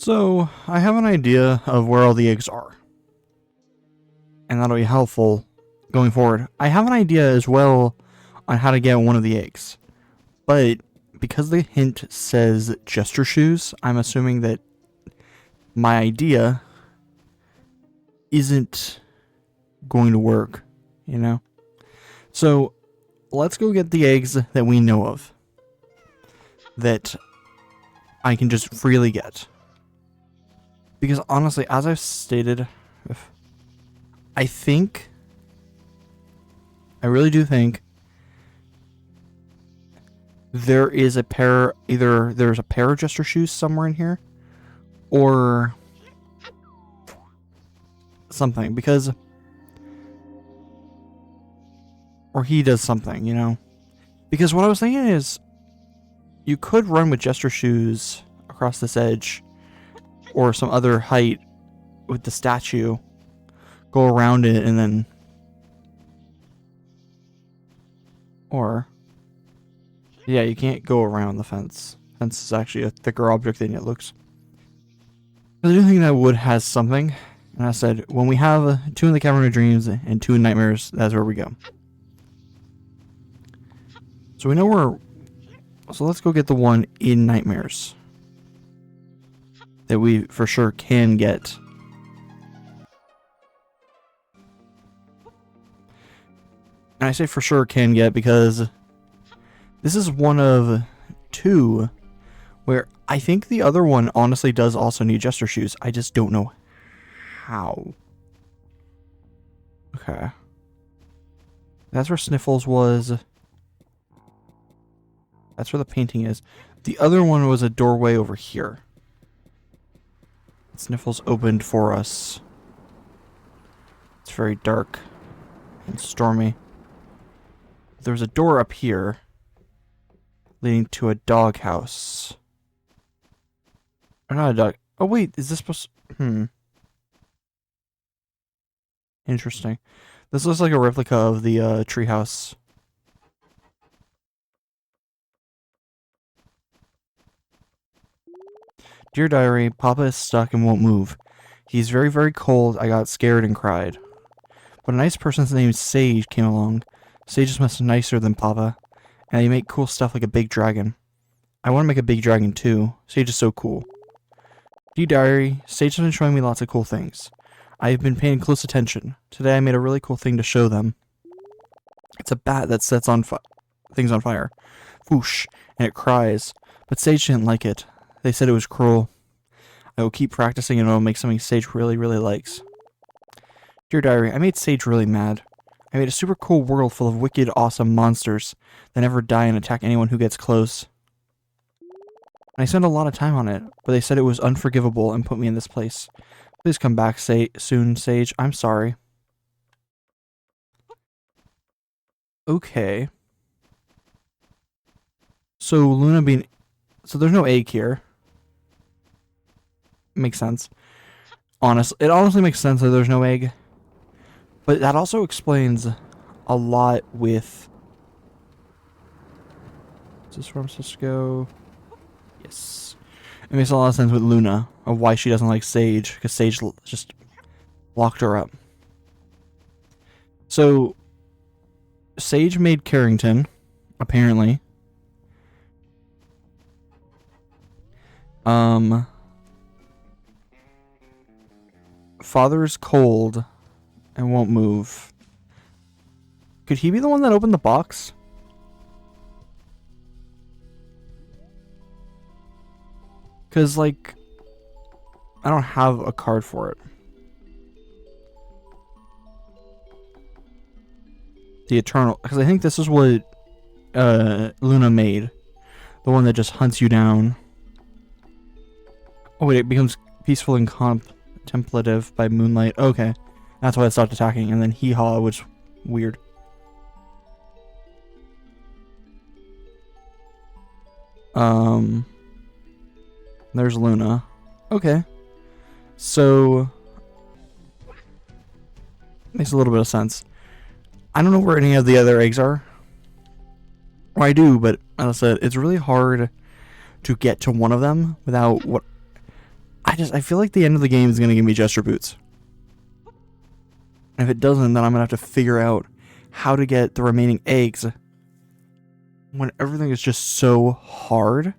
So, I have an idea of where all the eggs are. And that'll be helpful going forward. I have an idea as well on how to get one of the eggs. But because the hint says Jester Shoes, I'm assuming that my idea isn't going to work, you know? So, let's go get the eggs that we know of. That I can just freely get. Because honestly, as I've stated, I really do think there is a pair, either there's a pair of Jester Shoes somewhere in here, or something, because, or he does something, you know? Because what I was thinking is, you could run with Jester Shoes across this edge, or some other height with the statue, go around it, and then, or, yeah, you can't go around the fence. Fence is actually a thicker object than it looks. I do think that wood has something, and I said, when we have 2 in the Cavern of Dreams and 2 in Nightmares, that's where we go. So we know where, so let's go get the one in Nightmares that we for sure can get. And I say for sure can get because this is one of 2 where I think the other one honestly does also need Jester Shoes. I just don't know how. Okay. That's where Sniffles was. That's where the painting is. The other one was a doorway over here. Sniffles opened for us. It's very dark and stormy. There's a door up here leading to a doghouse. Or not a dog. Oh wait, is this supposed to... Interesting. This looks like a replica of the treehouse. Dear Diary, Papa is stuck and won't move. He's very, very cold. I got scared and cried. But a nice person named Sage came along. Sage is much nicer than Papa. And they make cool stuff like a big dragon. I want to make a big dragon too. Sage is so cool. Dear Diary, Sage has been showing me lots of cool things. I have been paying close attention. Today I made a really cool thing to show them. It's a bat that sets on things on fire. Whoosh, and it cries. But Sage didn't like it. They said it was cruel. I will keep practicing and I will make something Sage really, really likes. Dear Diary, I made Sage really mad. I made a super cool world full of wicked, awesome monsters that never die and attack anyone who gets close. And I spent a lot of time on it, but they said it was unforgivable and put me in this place. Please come back soon, Sage. I'm sorry. Okay. So Luna being... So there's no egg here. Makes sense. It honestly makes sense that there's no egg. But that also explains a lot with... Is this where I'm supposed to go? Yes. It makes a lot of sense with Luna of why she doesn't like Sage, because Sage just locked her up. So, Sage made Carrington, apparently. Father is cold and won't move. Could he be the one that opened the box? Because, like, I don't have a card for it. The Eternal. Because I think this is what Luna made. The one that just hunts you down. Oh wait, it becomes peaceful and contemplative by moonlight. Okay. That's why it stopped attacking. And then hee-haw, which weird. There's Luna. Okay. So makes a little bit of sense. I don't know where any of the other eggs are. Well, I do, but as I said, it's really hard to get to one of them without what... I feel like the end of the game is gonna give me gesture boots. And if it doesn't, then I'm gonna have to figure out how to get the remaining eggs when everything is just so hard,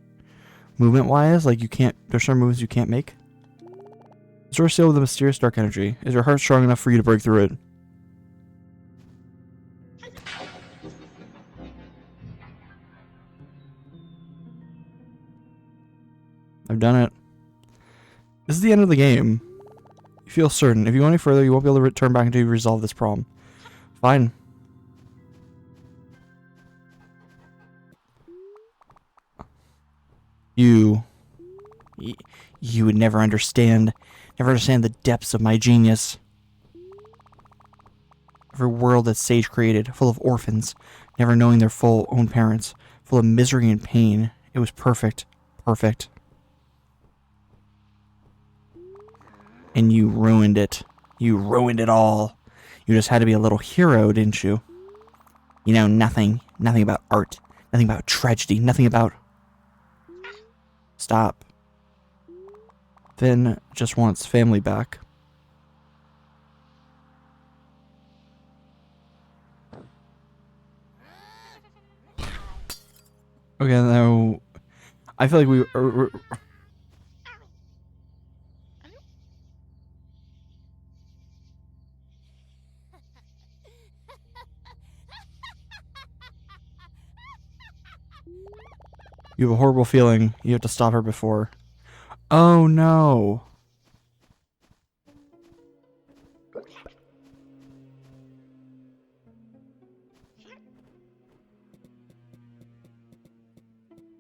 movement-wise. Like there's some moves you can't make. Door sealed with a mysterious dark energy. Is your heart strong enough for you to break through it? I've done it. This is the end of the game. You feel certain. If you go any further, you won't be able to return back until you resolve this problem. Fine. You would never understand the depths of my genius. Every world that Sage created, full of orphans, never knowing their full own parents, full of misery and pain. It was perfect. Perfect. And you ruined it. You ruined it all. You just had to be a little hero, didn't you? You know nothing. Nothing about art. Nothing about tragedy. Nothing about... Stop. Finn just wants family back. Okay, now... I feel like we... You have a horrible feeling. You have to stop her before. Oh no.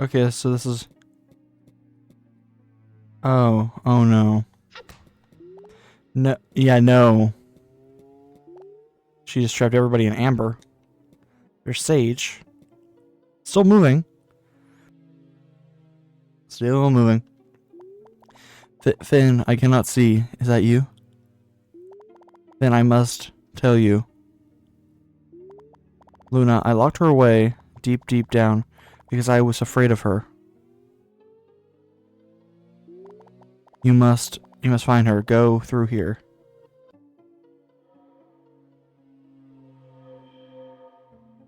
Okay, so this is... Oh no. No, yeah, no. She just trapped everybody in amber. There's Sage. Still moving. Still moving. Finn, I cannot see. Is that you? Finn, I must tell you. Luna, I locked her away deep, deep down because I was afraid of her. You must find her. Go through here.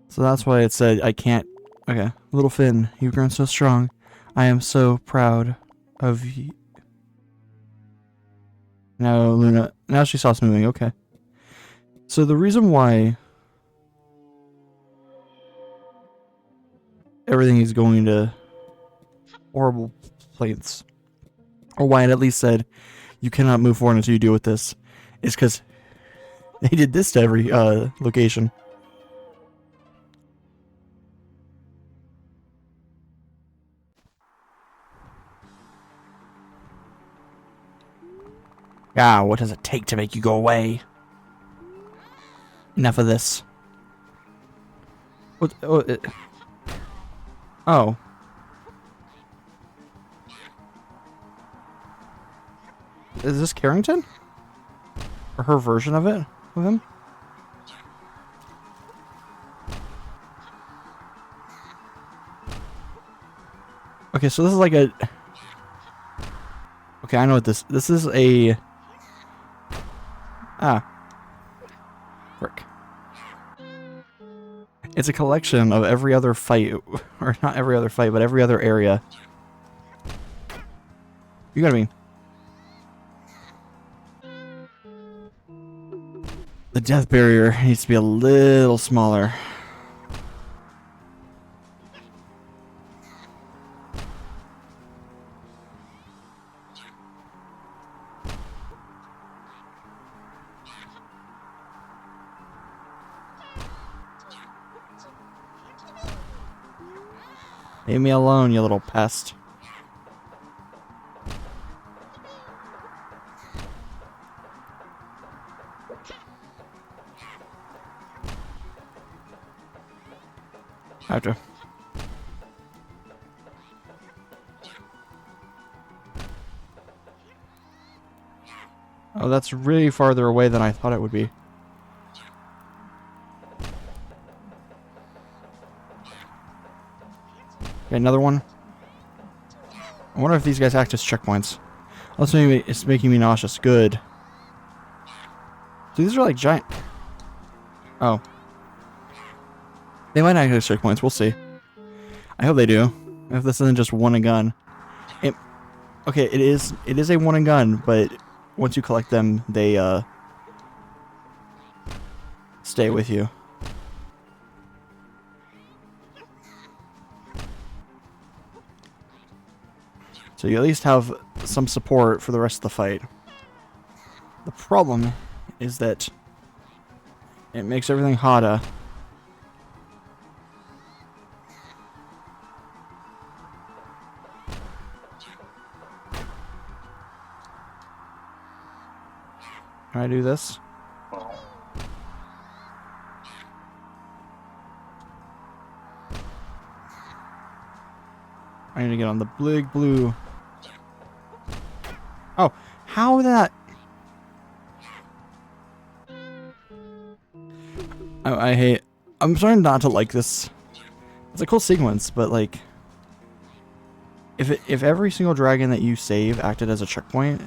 So that's why it said I can't. Okay. Little Finn, you've grown so strong. I am so proud of you. Now, Luna. Now she stops moving. Okay. So the reason why everything is going to horrible places, or why it at least said you cannot move forward until you deal with this, is because they did this to every location. Ah, what does it take to make you go away? Enough of this. What? Oh. Is this Carrington? Or her version of it? Of him? Okay, so this is like a... Okay, I know what this... This is a... Ah. Frick. It's a collection of every other fight, or not every other fight, but every other area. You gotta be... The death barrier needs to be a little smaller. Leave me alone, you little pest. After. Oh, that's really farther away than I thought it would be. Okay, another one. I wonder if these guys act as checkpoints. Also, it's making me nauseous. Good. So these are like giant... Oh. They might actually have checkpoints. We'll see. I hope they do. If this isn't just one and gun. Okay, it is a one and gun, but once you collect them, they stay with you. So you at least have some support for the rest of the fight. The problem is that it makes everything harder. Can I do this? I need to get on the big blue. Oh, how that? I hate... I'm starting not to like this. It's a cool sequence, but like... If every single dragon that you save acted as a checkpoint,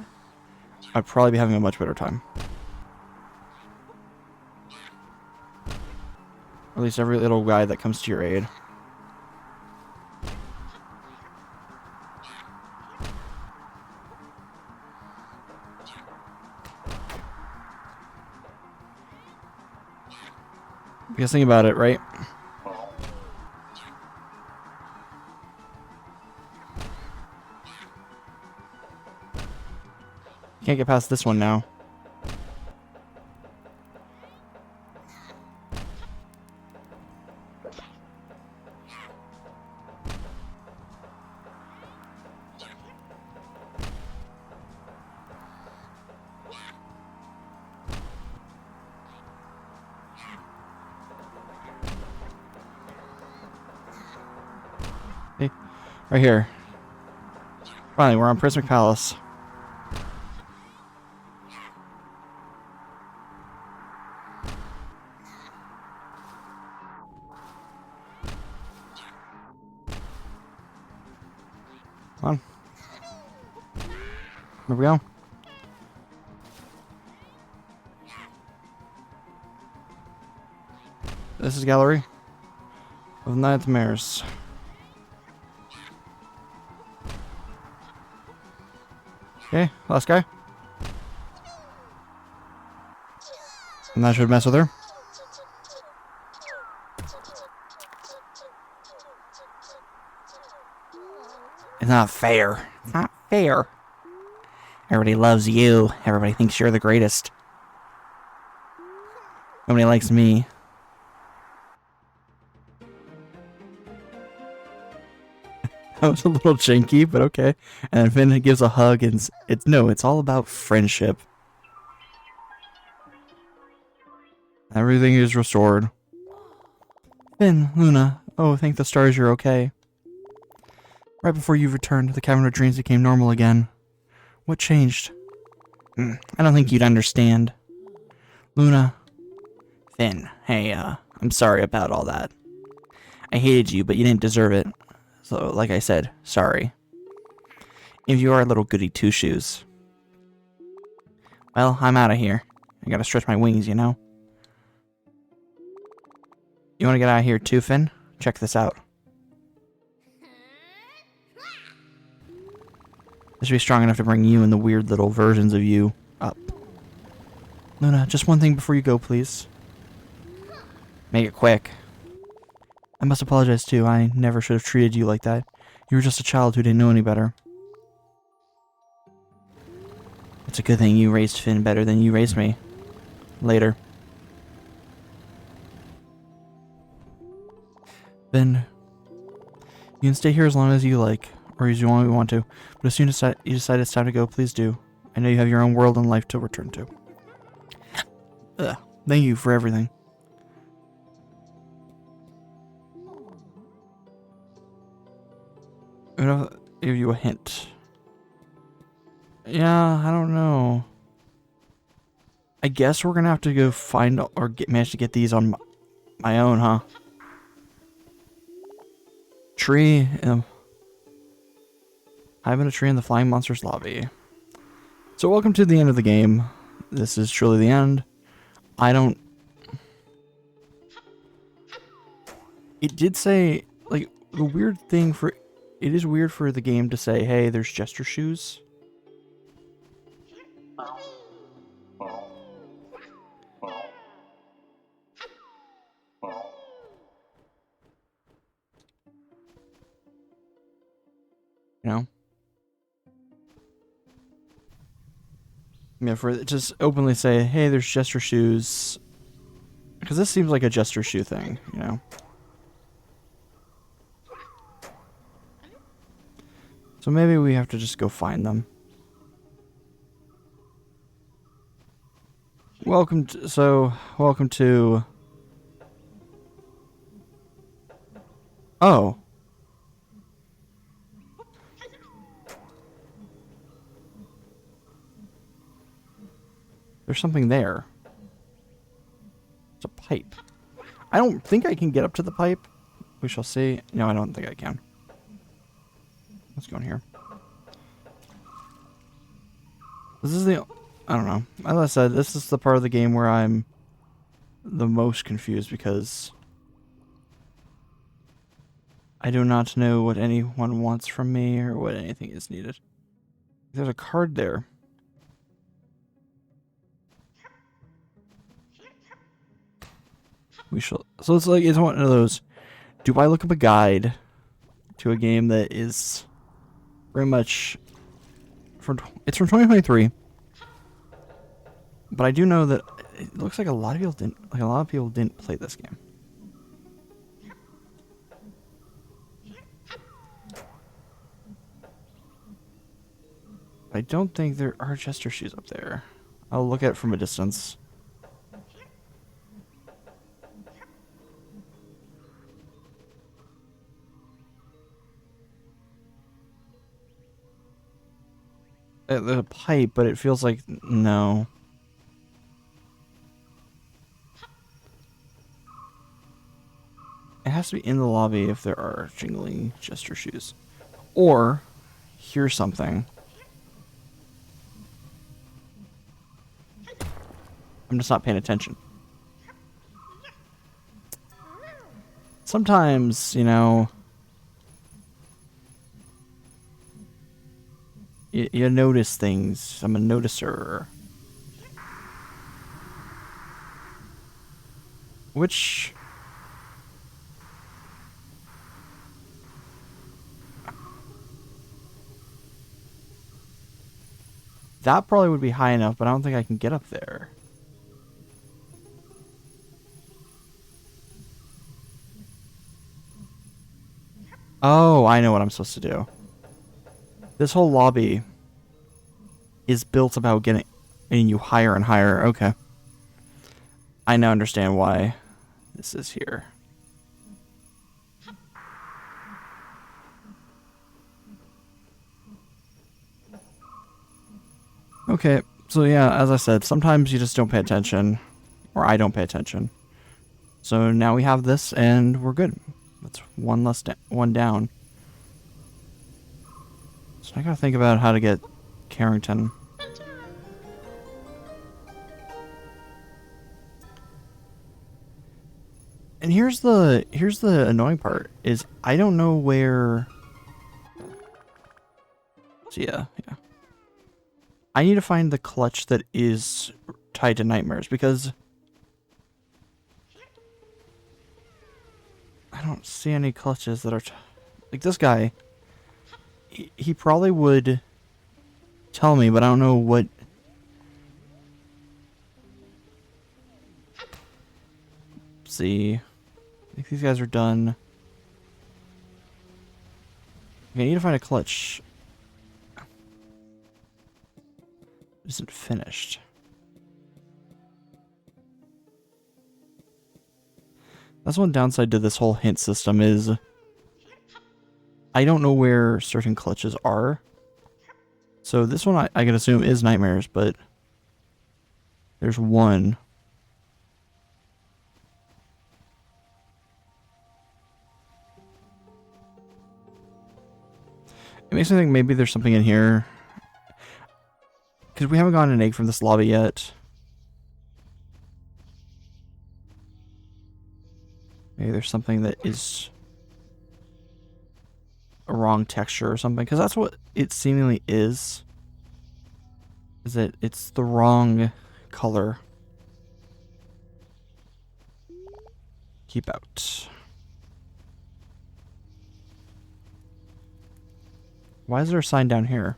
I'd probably be having a much better time. Or at least every little guy that comes to your aid. Because think about it, right? Can't get past this one now. Hey, right here. Finally, we're on Prismic Palace. Come on. Here we go. This is Gallery of Nightmares. Okay, last guy. And that should mess with her. It's not fair. It's not fair. Everybody loves you. Everybody thinks you're the greatest. Nobody likes me. That was a little janky, but okay. And then Finn gives a hug, and it's all about friendship. Everything is restored. Finn, Luna, oh, thank the stars you're okay. Right before you returned, the Cavern of Dreams became normal again. What changed? I don't think you'd understand. Luna. Finn, hey, I'm sorry about all that. I hated you, but you didn't deserve it. So, like I said, sorry. If you are a little goody two-shoes. Well, I'm out of here. I gotta stretch my wings, you know? You wanna get out of here too, Finn? Check this out. This should be strong enough to bring you and the weird little versions of you up. Luna, just one thing before you go, please. Make it quick. I must apologize too. I never should have treated you like that. You were just a child who didn't know any better. It's a good thing you raised Finn better than you raised me. Later. Finn, you can stay here as long as you like, or as long as you want to. But as soon as you decide it's time to go, please do. I know you have your own world and life to return to. Ugh. Thank you for everything. I'm gonna give you a hint. Yeah, I don't know. I guess we're gonna have to go find or manage to get these on my own, huh? Tree. I'm in a tree in the Flying Monsters lobby. So welcome to the end of the game. This is truly the end. I don't... It did say, like, the weird thing for... It is weird for the game to say, hey, there's Jester shoes. You know? Yeah, for it just openly say, hey, there's Jester shoes. Because this seems like a Jester shoe thing, you know? So maybe we have to just go find them. Welcome to... Oh. There's something there. It's a pipe. I don't think I can get up to the pipe. We shall see. No, I don't think I can. Let's go in here. This is the... I don't know. As I said, this is the part of the game where I'm the most confused because I do not know what anyone wants from me or what anything is needed. There's a card there. We shall... So it's like, it's one of those... Do I look up a guide to a game that is very much... It's from 2023. But I do know that it looks like a lot of people didn't play this game. I don't think there are Jester shoes up there. I'll look at it from a distance. There's a pipe, but it feels like no. It has to be in the lobby if there are jingling Jester shoes. Or, here's something. I'm just not paying attention. Sometimes, you know, you notice things. I'm a noticer. Which... That probably would be high enough, but I don't think I can get up there. Oh, I know what I'm supposed to do. This whole lobby is built about getting you higher and higher. Okay. I now understand why this is here. Okay, so yeah, as I said, sometimes you just don't pay attention. Or I don't pay attention. So now we have this, and we're good. That's one down. So I gotta think about how to get Carrington. And here's the annoying part, is I don't know where... So yeah. I need to find the clutch that is tied to nightmares, because I don't see any clutches that are... like this guy, he probably would tell me, but I don't know what... See, I think these guys are done. Okay, I need to find a clutch. It isn't finished. That's one downside to this whole hint system is I don't know where certain clutches are. So this one I can assume is nightmares, but there's one. It makes me think maybe there's something in here. Because we haven't gotten an egg from this lobby yet. Maybe there's something that is a wrong texture or something. Because that's what it seemingly is. Is that it's the wrong color. Keep out. Why is there a sign down here?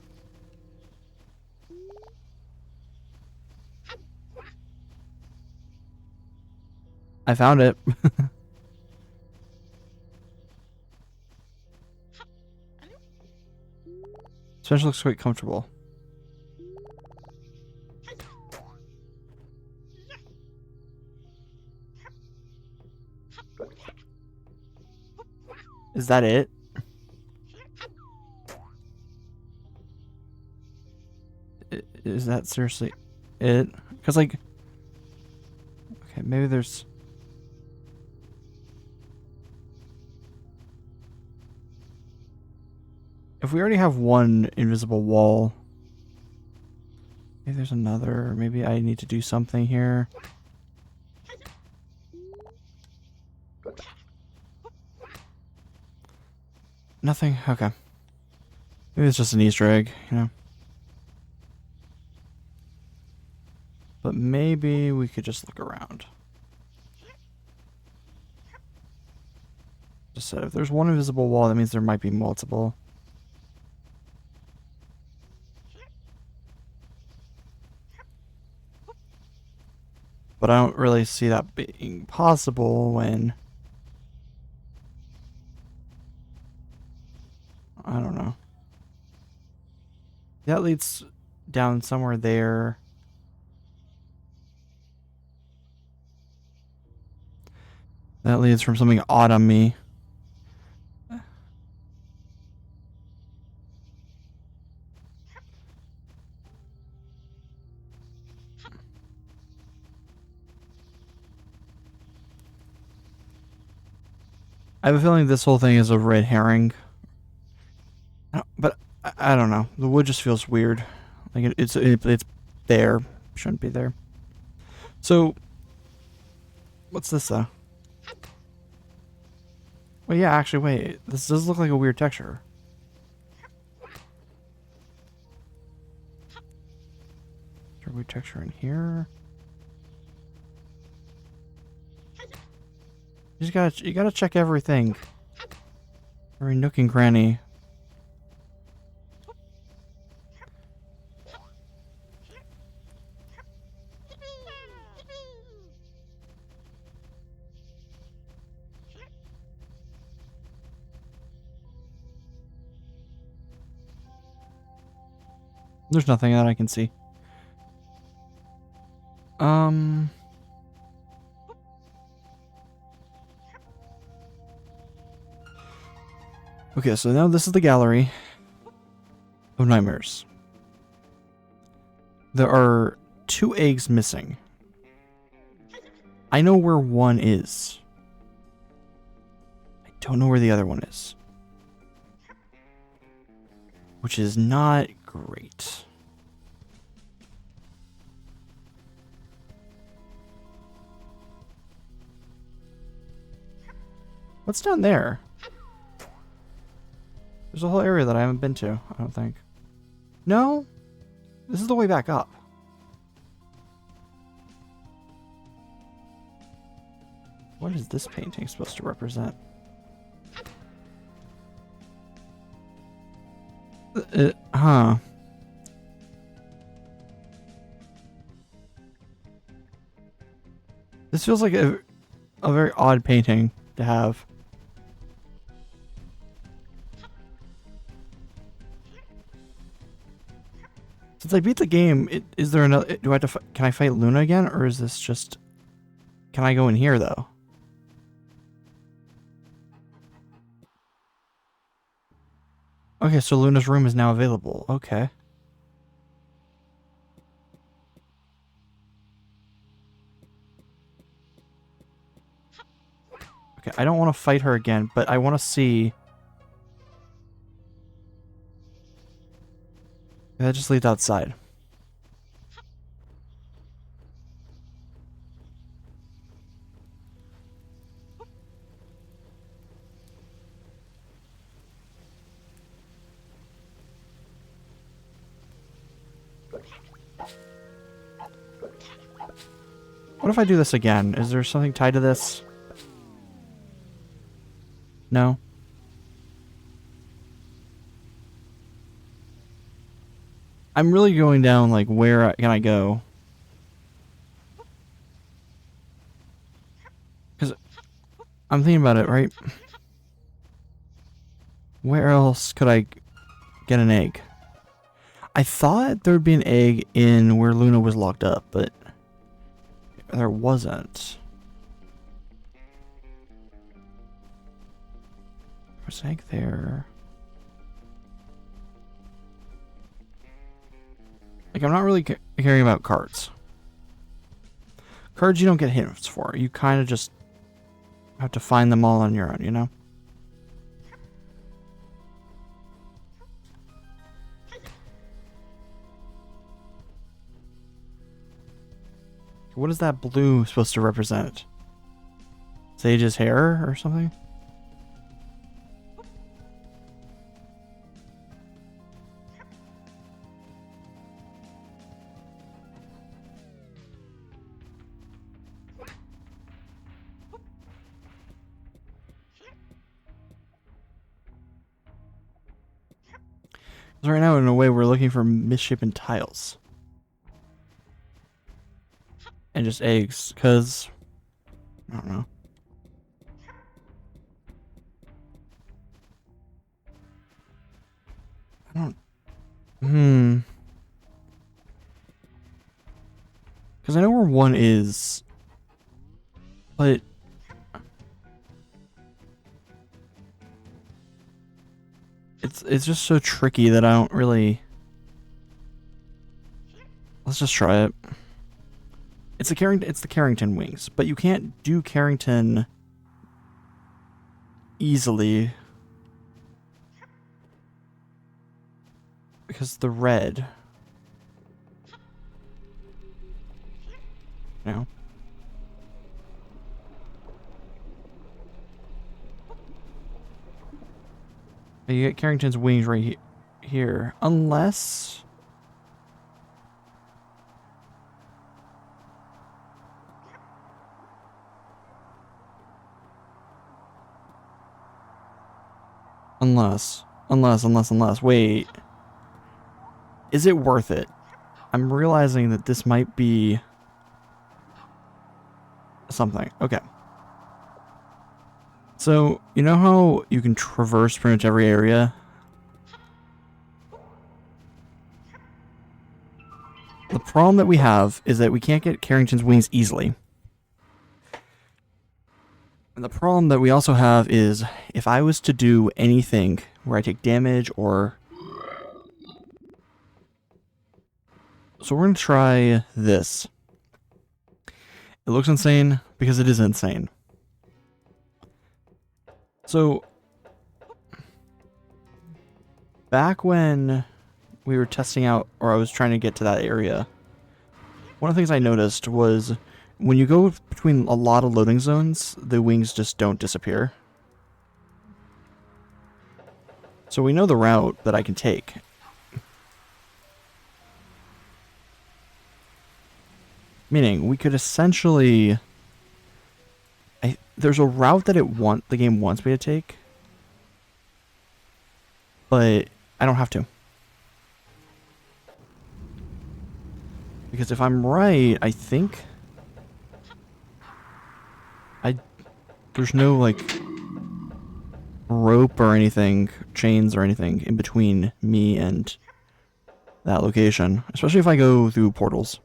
I found it. Especially looks quite comfortable. Is that it? Is that seriously it? Because, like... Okay, maybe there's... If we already have one invisible wall... Maybe there's another... Maybe I need to do something here. Nothing? Okay. Maybe it's just an Easter egg, you know? But maybe we could just look around. Just said if there's one invisible wall, that means there might be multiple. But I don't really see that being possible when... I don't know. That leads down somewhere there. That leads from something odd on me. I have a feeling this whole thing is a red herring. But I don't know. The wood just feels weird. Like it's there. Shouldn't be there. So, what's this though? Well, yeah, actually, wait. This does look like a weird texture. Is there a weird texture in here? You gotta check everything. Every nook and cranny. There's nothing that I can see. Okay, so now this is the gallery of nightmares. There are 2 eggs missing. I know where one is. I don't know where the other one is. Which is not great. What's down there? There's a whole area that I haven't been to, I don't think. No? This is the way back up. What is this painting supposed to represent? Huh. This feels like a very odd painting to have. Since I beat the game, is there another... Do I have to... Can I fight Luna again? Or is this just... Can I go in here, though? Okay, so Luna's room is now available. Okay. Okay, I don't want to fight her again, but I want to see... That just leads outside. What if I do this again? Is there something tied to this? No? I'm really going down, like, where can I go? Because I'm thinking about it, right? Where else could I get an egg? I thought there would be an egg in where Luna was locked up, but there wasn't. There's an egg there. Like, I'm not really caring about cards. Cards you don't get hints for. You kind of just have to find them all on your own, you know? What is that blue supposed to represent? Sage's hair or something? Right now, in a way, we're looking for misshapen tiles. And just eggs, because... I don't know. I don't... Because I know where one is. But... It's just so tricky that I don't really... Let's just try it. It's the Carrington wings, but you can't do Carrington easily because the red. No. You get Carrington's wings right here, unless... Unless, wait. Is it worth it? I'm realizing that this might be... something. Okay. So, you know how you can traverse pretty much every area? The problem that we have is that we can't get Carrington's wings easily. And the problem that we also have is if I was to do anything where I take damage or... So we're going to try this. It looks insane because it is insane. So, back when we were testing out, or I was trying to get to that area, one of the things I noticed was when you go between a lot of loading zones, the wings just don't disappear. So we know the route that I can take. Meaning, we could essentially... there's a route that the game wants me to take, but I don't have to. Because if I'm right, I think... there's no, like, rope or anything, chains or anything in between me and that location. Especially if I go through portals.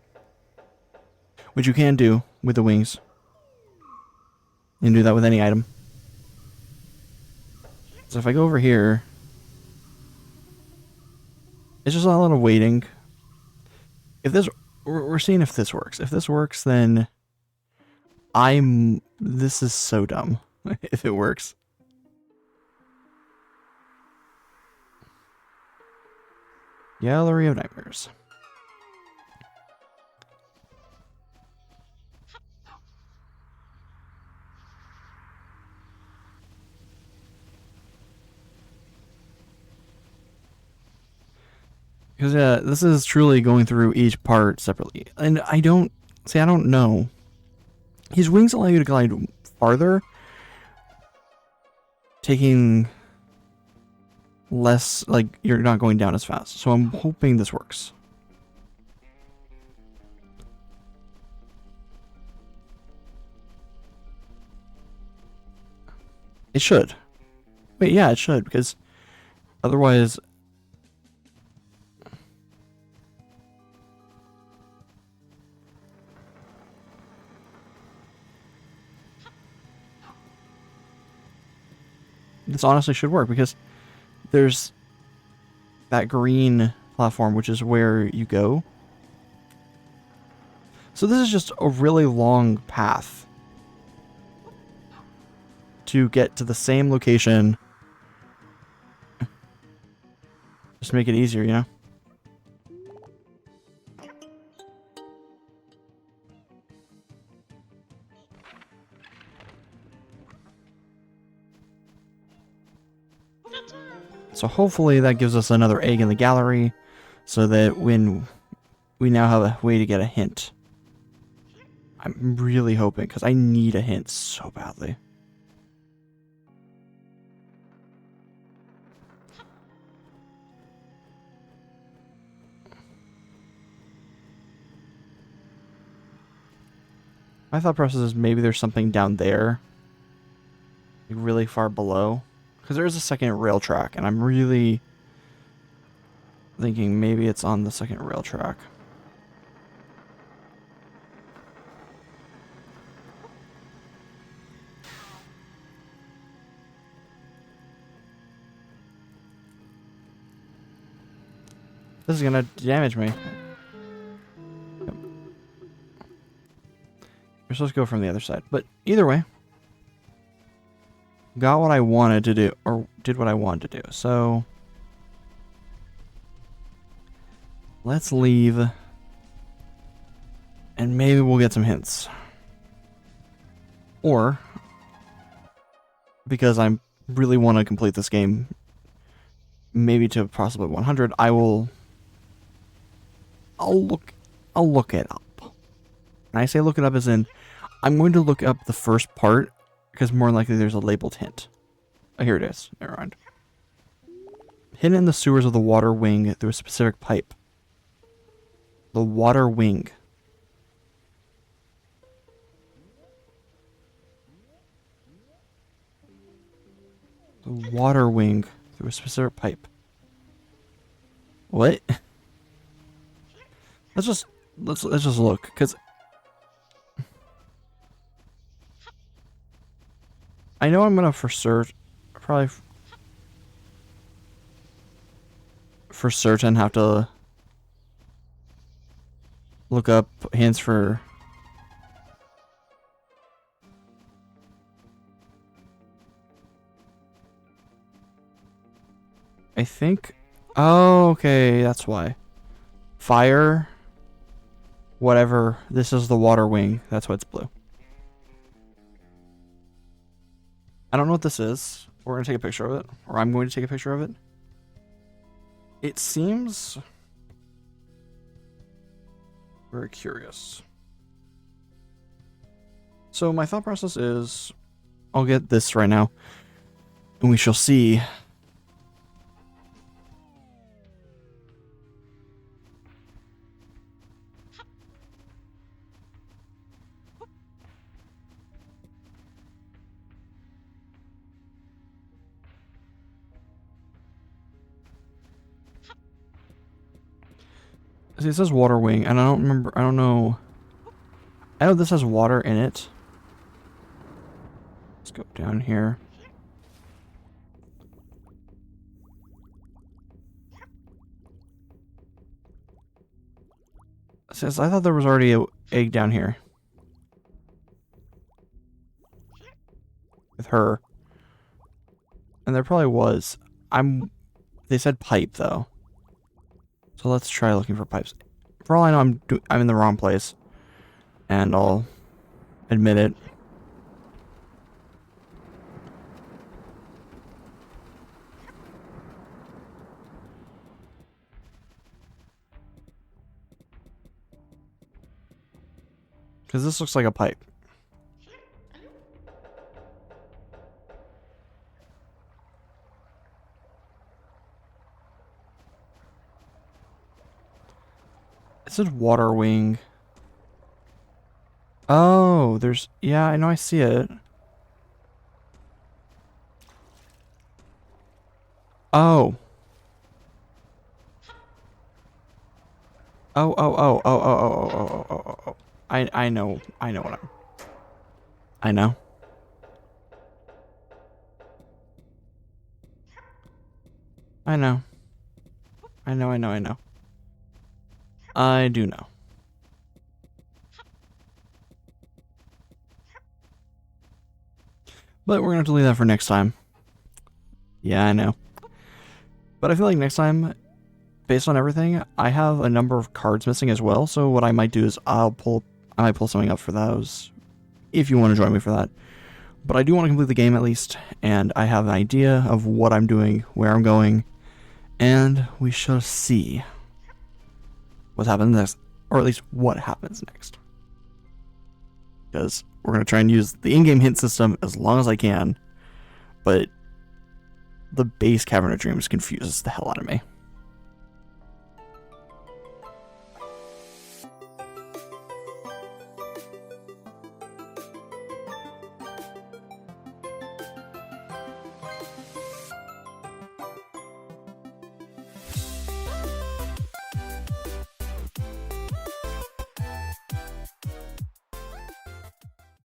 Which you can do with the wings. You can do that with any item. So if I go over here, it's just a lot of waiting. If this, we're seeing if this works. If this works, then this is so dumb. If it works. Gallery of Nightmares. Because this is truly going through each part separately. And I don't know. His wings allow you to glide farther, taking less, like, you're not going down as fast. So I'm hoping this works. It should. Wait, yeah, it should, because otherwise... This honestly should work, because there's that green platform, which is where you go. So this is just a really long path to get to the same location. Just make it easier, you know? So hopefully that gives us another egg in the gallery, so that when we now have a way to get a hint. I'm really hoping, because I need a hint so badly. My thought process is maybe there's something down there, like really far below, because there is a second rail track, and I'm really thinking maybe it's on the second rail track. This is gonna damage me. Yep. You're supposed to go from the other side, but either way, got what I wanted to do, or did what I wanted to do. So let's leave, and maybe we'll get some hints. Or, because I really want to complete this game, maybe to possibly 100, I'll look it up. And I say look it up as in, I'm going to look up the first part, because more than likely there's a labeled hint. Oh, here it is. Never mind. Hidden in the sewers of the water wing through a specific pipe. The water wing. The water wing through a specific pipe. What? Let's just look, because I know I'm gonna for certain have to look up hints for I think. Oh, okay, that's why. Fire. Whatever. This is the water wing. That's why it's blue. I don't know what this is. We're going to take a picture of it. Or I'm going to take a picture of it. It seems very curious. So my thought process is, I'll get this right now, and we shall see. See, it says water wing, and I don't know. I know this has water in it. Let's go down here. It says, I thought there was already an egg down here. With her. And there probably was. They said pipe, though. So let's try looking for pipes. For all I know, I'm in the wrong place. And I'll admit it. Because this looks like a pipe. It said water wing. Oh, there's... Yeah, I know, I see it. Oh. Oh. I know what I know. I know. I do know. But we're gonna have to leave that for next time. Yeah, I know. But I feel like next time, based on everything, I have a number of cards missing as well. So what I might do is I might pull something up for those, if you want to join me for that. But I do want to complete the game at least, and I have an idea of what I'm doing, where I'm going, and we shall see what happens next, or at least what happens next. Because we're going to try and use the in-game hint system as long as I can, but the base Cavern of Dreams confuses the hell out of me.